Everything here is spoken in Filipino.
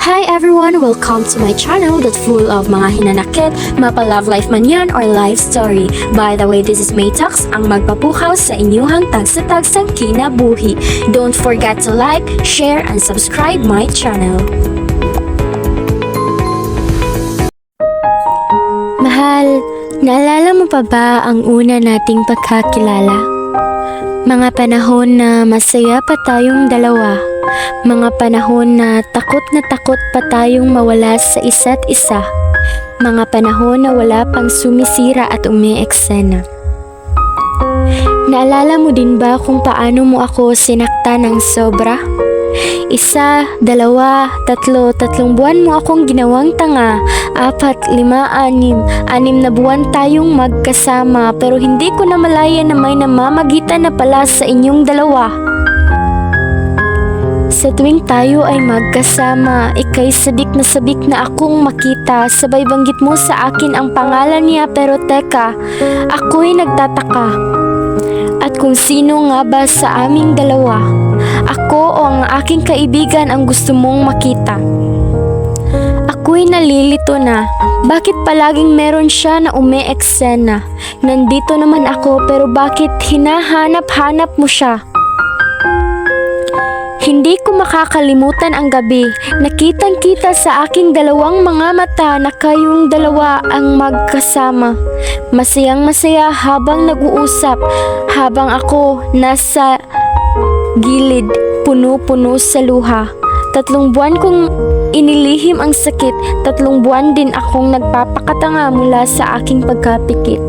Hi everyone! Welcome to my channel that's full of mga hinanakit, mapa-love life man yan or life story. By the way, this is May Talks, ang magpapukaw sa inyuhang tagsa-tagsang kinabuhi. Don't forget to like, share, and subscribe my channel. Mahal, naalala mo pa ba ang una nating pagkakilala? Mga panahon na masaya pa tayong dalawa. Mga panahon na takot pa tayong mawala sa isa't isa. Mga panahon na wala pang sumisira at umi-eksena. Naalala mo din ba kung paano mo ako sinakta ng sobra? 1, 2, 3, 3 buwan mo akong ginawang tanga. 4, 5, 6 na buwan tayong magkasama, pero hindi ko na malaya na may namamagitan na pala sa inyong dalawa. Sa tuwing tayo ay magkasama, ika'y sabik na akong makita. Sabay banggit mo sa akin ang pangalan niya, pero teka, ako'y nagtataka. At kung sino nga ba sa aming dalawa? Ako o ang aking kaibigan ang gusto mong makita? Ako'y nalilito na. Bakit palaging meron siya na umi-eksena? Nandito naman ako, pero bakit hinahanap-hanap mo siya? Hindi ko makakalimutan ang gabi. Nakitang-kita sa aking dalawang mga mata na kayong dalawa ang magkasama. Masayang-masaya habang nag-uusap, habang ako nasa gilid, puno-puno sa luha. 3 buwan kong inilihim ang sakit, 3 buwan din akong nagpapakatanga mula sa aking pagkapikit.